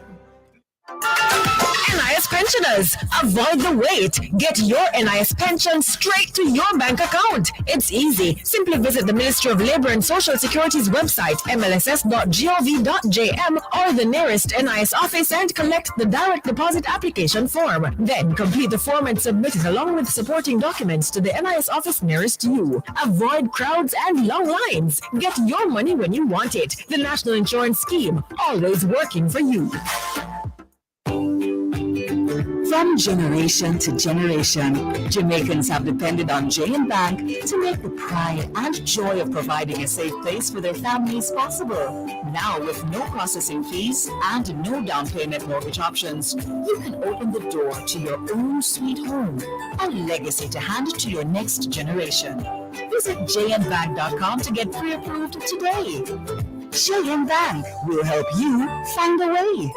NIS pensioners, avoid the wait. Get your NIS pension straight to your bank account. It's easy. Simply visit the Ministry of Labor and Social Security's website, mlss.gov.jm, or the nearest NIS office and collect the direct deposit application form. Then complete the form and submit it along with supporting documents to the NIS office nearest you. Avoid crowds and long lines. Get your money when you want it. The National Insurance Scheme, always working for you. From generation to generation, Jamaicans have depended on J&B Bank to make the pride and joy of providing a safe place for their families possible. Now, with no processing fees and no down payment mortgage options, you can open the door to your own sweet home, a legacy to hand to your next generation. Visit jnbank.com to get pre-approved today. J&B Bank will help you find a way.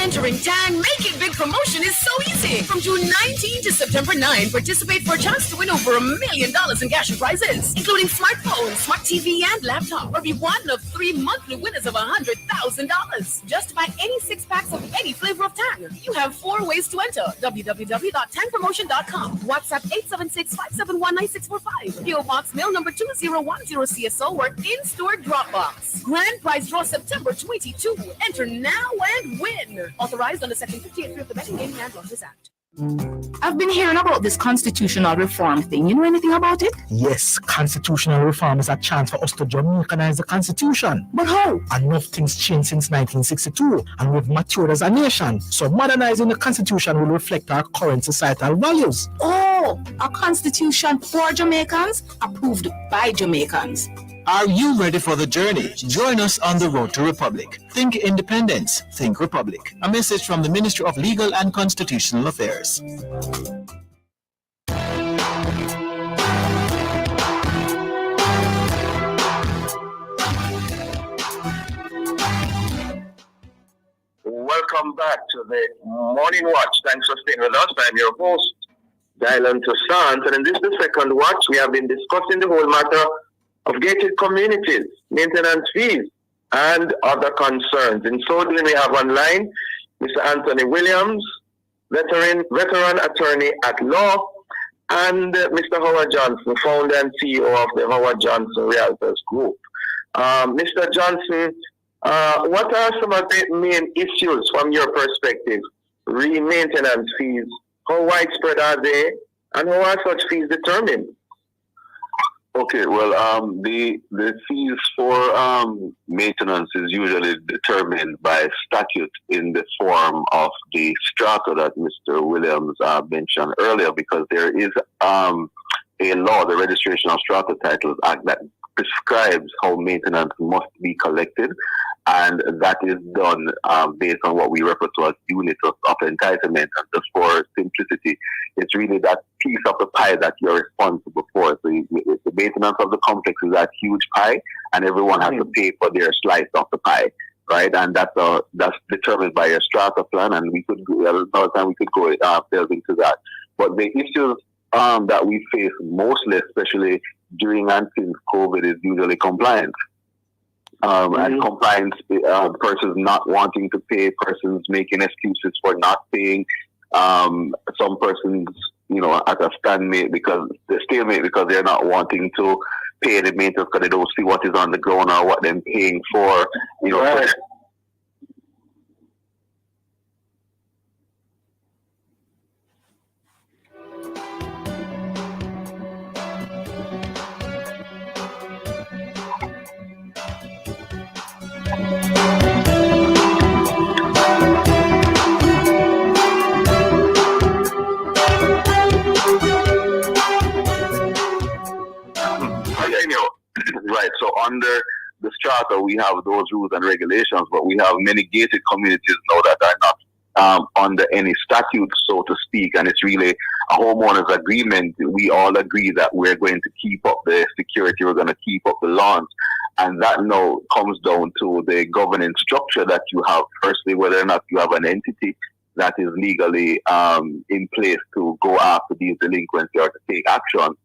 Entering TAN Make It Big promotion is so easy. From June 19 to September 9, participate for a chance to win over $1 million in cash and prizes, including smartphones, smart TV, and laptop, or be one of 3 monthly winners of $100,000. Just buy any 6 packs of any flavor of TAN. You have 4 ways to enter. www.tanpromotion.com. WhatsApp 876-571-9645. PO Box Mail number 2010 CSO or in-store Dropbox. Grand prize draw September 22. Enter now and win. Authorized under Section 58 of the Betting Gaming and Lotteries Act. I've been hearing about this constitutional reform thing. You know anything about it? Yes, constitutional reform is a chance for us to Jamaicanize the constitution. But how? Enough things changed since 1962 and we've matured as a nation. So modernizing the constitution will reflect our current societal values. Oh, a constitution for Jamaicans, approved by Jamaicans. Are you ready for the journey? Join us on the road to Republic. Think independence, think Republic. A message from the Ministry of Legal and Constitutional Affairs. Welcome back to the Morning Watch. Thanks for staying with us. I'm your host, Dylan Toussaint. And in this, the second watch, we have been discussing the whole matter of gated communities, maintenance fees, and other concerns. In so doing, we have online Mr. Anthony Williams, veteran attorney at law, and Mr. Howard Johnson, founder and CEO of the Howard Johnson Realtors Group. Mr. Johnson, what are some of the main issues from your perspective? Maintenance fees, how widespread are they, and how are such fees determined? Okay, well, the fees for maintenance is usually determined by statute in the form of the strata that Mr. Williams mentioned earlier, because there is a law, the Registration of Strata Titles Act, that prescribes how maintenance must be collected. And that is done based on what we refer to as units of entitlement. And just for simplicity, it's really that piece of the pie that you're responsible for. So the maintenance of the complex is that huge pie, and everyone has to pay for their slice of the pie, right? And that's determined by your strata plan, and we could go another time we could go delve into that. But the issues that we face mostly, especially during and since COVID, is usually compliance. And compliance, persons not wanting to pay, persons making excuses for not paying, some persons, at a stalemate because they're not wanting to pay the maintenance because they don't see what is on the ground or what they're paying for, Right. Right. So under the strata, we have those rules and regulations, but we have many gated communities now that are not under any statute, so to speak. And it's really a homeowners agreement. We all agree that we're going to keep up the security, we're going to keep up the lawns. And that now comes down to the governance structure that you have. Firstly, whether or not you have an entity that is legally in place to go after these delinquencies or to take action,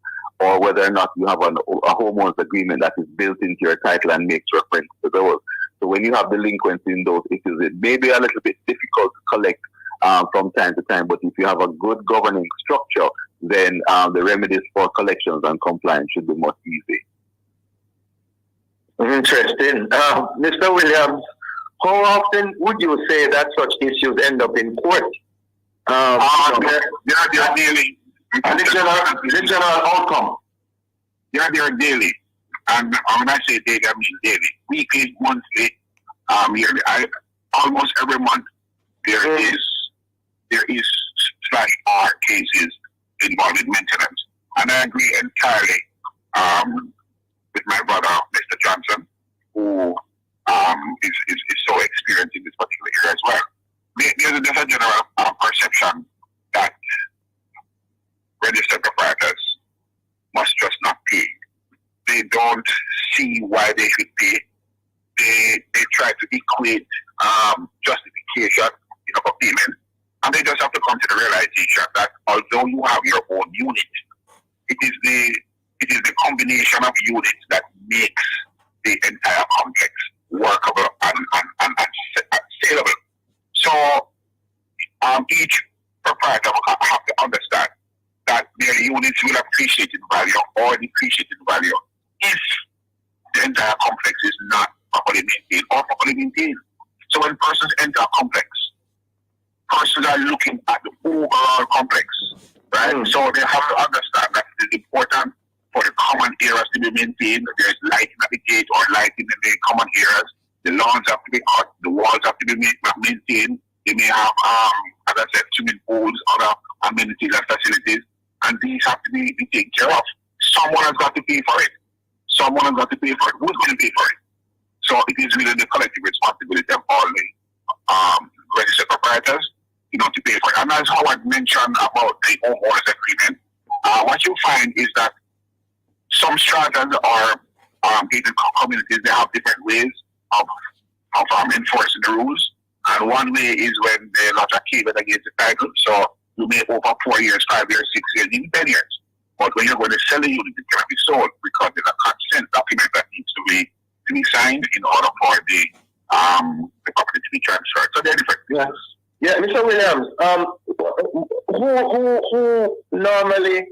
or whether or not you have a homeowners agreement that is built into your title and makes reference to those. So when you have delinquency in those issues, it may be a little bit difficult to collect from time to time, but if you have a good governing structure, then the remedies for collections and compliance should be much easy. Interesting. Mr. Williams, how often would you say that such issues end up in court? They're daily. And the general outcome? They're daily. And when I say daily, I mean daily. Weekly, monthly, yearly. Almost every month there is /R cases involving maintenance. And I agree entirely with my brother, Mr. Johnson, who is so experienced in this particular area as well. There's a general perception that registered proprietors must just not pay. They don't see why they should pay. They try to equate justification for payment, and they just have to come to the realization that although you have your own unit, it is the combination of units that makes the entire complex workable and saleable. So each proprietor will have to understand that their units will appreciate in value or depreciate in value if the entire complex is not properly maintained or properly maintained. So when persons enter a complex, persons are looking at the overall complex, right? So they have to understand that it is important for the common areas to be maintained. There's lighting at the gate or lighting in the common areas. The lawns have to be cut. The walls have to be maintained. They may have, as I said, swimming pools, other amenities and facilities, and these have to be taken care of. Someone has got to pay for it. Someone has got to pay for it. Who's going to pay for it? So it is really the collective responsibility of all the registered proprietors, to pay for it. And as Howard mentioned about the homeowners agreement, what you find is that some stratas or gated communities, they have different ways of enforcing the rules. And one way is when they lodge a caveat against the title. So you may owe for 4 years, 5 years, 6 years, even 10 years. But when you're going to sell a unit, it cannot be sold because there's a consent document that needs to be signed in order for the property to be transferred. So they're different. Yes. Yeah, Mr. Williams, who normally,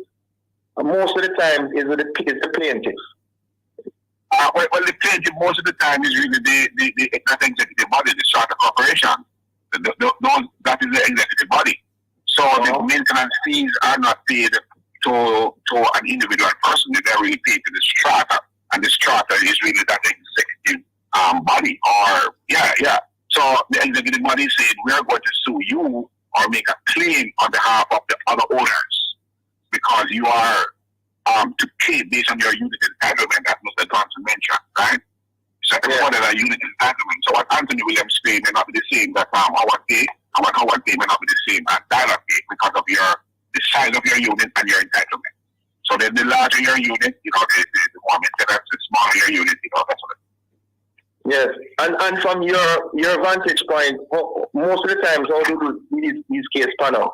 most of the time, is the plaintiff? Well, the plaintiff most of the time is really the executive body, the strata corporation. That is the executive body. So the maintenance fees are not paid to an individual person. They're really paid to the strata, and the strata is really that executive body. So the executive body said, we are going to sue you or make a claim on behalf of the other owners because you are to pay based on your unit entitlement that Mr. Johnson mentioned, right? So everybody that unit entitlement. So what Anthony Williams pay may not be the same that our pay, and what Howard pay may not be the same as Tyler pay because of the size of your unit and your entitlement. So the larger your unit, the more maintenance, the smaller your unit, that's what it is. Yes, and from your vantage point, most of the times, how do these cases pan out?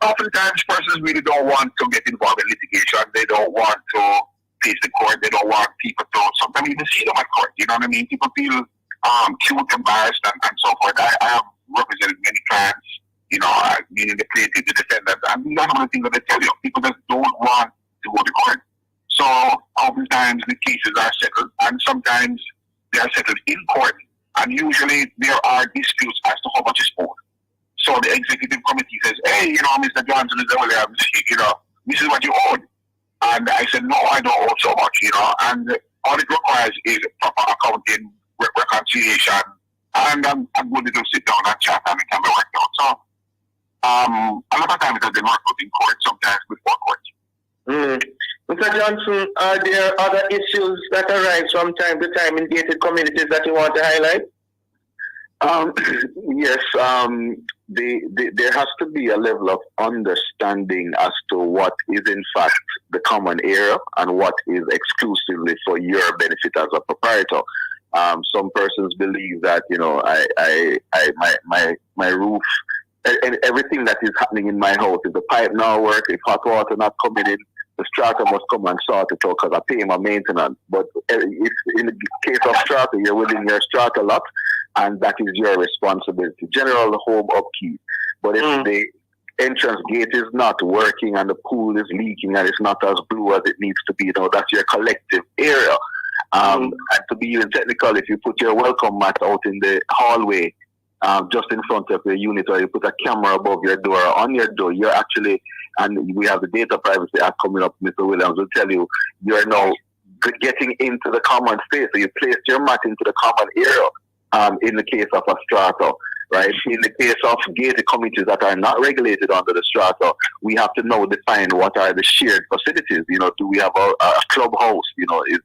Oftentimes, persons really don't want to get involved in litigation. They don't want to face the court. They don't want people to sometimes even see them at court. You know what I mean? People feel cute, embarrassed, and so forth. I have represented many clients, meaning the plaintiff, the defendant, and none of the things that they tell you. People just don't want to go to court. So oftentimes the cases are settled, and sometimes they are settled in court, and usually there are disputes as to how much is owed. So the executive committee says, hey, Mr. Johnson is Williams, this is what you owed. And I said, no, I don't owe so much, and all it requires is proper accounting, reconciliation, and a good little sit down and chat, and it can be worked out. So a lot of times it has been worked out in court, sometimes before court. Mr. Johnson, are there other issues that arise from time to time in gated communities that you want to highlight? Yes, there has to be a level of understanding as to what is in fact the common area and what is exclusively for your benefit as a proprietor. Some persons believe that my roof and everything that is happening in my house, if the pipe now work, if hot water not coming in, the strata must come and sort it out because I pay my maintenance. But if in the case of strata, you're within your strata lot, and that is your responsibility. General home upkeep. But if the entrance gate is not working and the pool is leaking and it's not as blue as it needs to be, that's your collective area. And to be even technical, if you put your welcome mat out in the hallway, just in front of your unit, or you put a camera above your door or on your door, you're actually, and we have the Data Privacy Act coming up, Mr. Williams will tell you, you're now getting into the common space. So you place your mat into the common area in the case of a strata, right? In the case of gated communities that are not regulated under the strata, we have to now define what are the shared facilities. Do we have a clubhouse?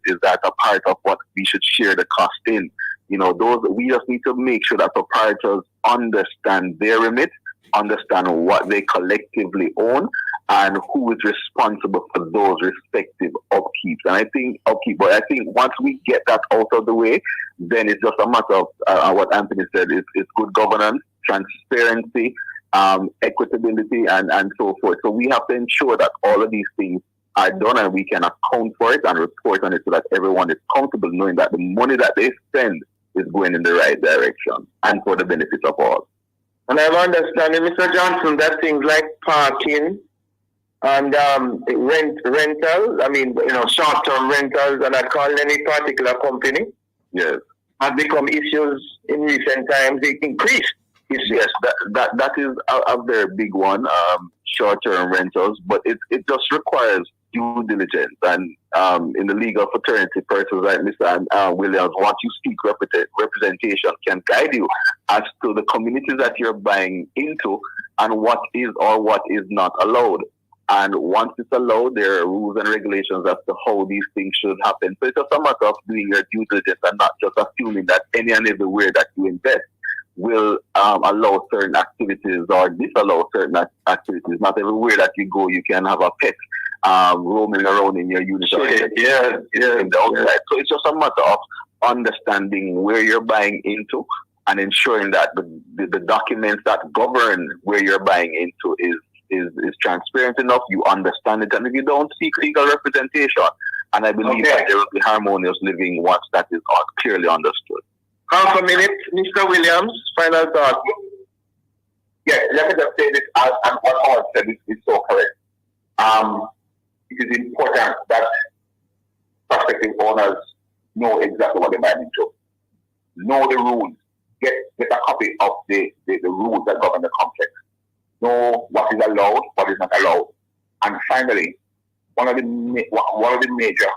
Is that a part of what we should share the cost in? Those, we just need to make sure that proprietors understand their remit, understand what they collectively own, and who is responsible for those respective upkeeps. And I think but I think once we get that out of the way, then it's just a matter of what Anthony said. It's good governance, transparency, equitability, and so forth. So we have to ensure that all of these things are done and we can account for it and report on it so that everyone is comfortable knowing that the money that they spend is going in the right direction and for the benefit of all. And I'm understanding, Mr. Johnson, that things like parking and rentals, short-term rentals, and I call any particular company, yes, have become issues in recent times. They increased. Yes, that is a very big one, short-term rentals, but it just requires due diligence. And in the legal fraternity, persons like Mr. Williams, once you speak representation, can guide you as to the communities that you're buying into and what is or what is not allowed. And once it's allowed, there are rules and regulations as to how these things should happen. So it's just a matter of doing your due diligence and not just assuming that any and everywhere that you invest will allow certain activities or disallow certain activities. Not everywhere that you go, you can have a pet roaming around in your unit. In the outside. So it's just a matter of understanding where you're buying into and ensuring that the documents that govern where you're buying into is transparent enough, you understand it, and if you don't seek legal representation, and I believe that there will be harmonious living once that is clearly understood. Half a minute, Mr. Williams, final thought. Yeah, let me just say this, and what Howard said is so correct. It is important that prospective owners know exactly what they're buying into. Know the rules. Get a copy of the rules that govern the complex. Know what is allowed, what is not allowed. And finally, one of the major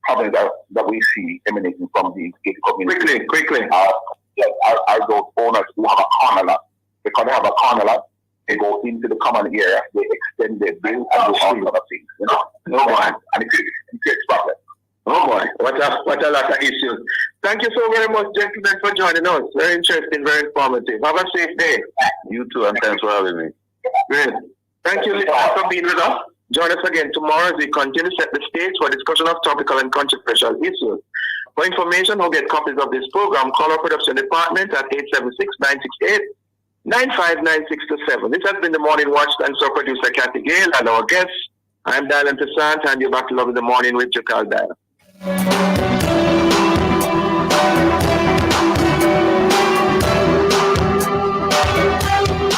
problems that we see emanating from these gated communities quickly are those owners who have a corner lot. Because they have a corner lot, they go into the common area, they extend their bill and do all sort of things. No one, and it creates problems. Oh boy, what a lot of issues. Thank you so very much, gentlemen, for joining us. Very interesting, very informative. Have a safe day. You too, and thanks for having me. Great. Thank you, listeners, for being with us. Join us again tomorrow as we continue to set the stage for discussion of topical and controversial issues. For information or get copies of this program, call our production department at 876-968-959627. This has been the Morning Watch. Thanks to our producer, Kathy Gale, and our guests. I'm Dylan Toussaint, and you're back to Love in the Morning with Jakal Dial.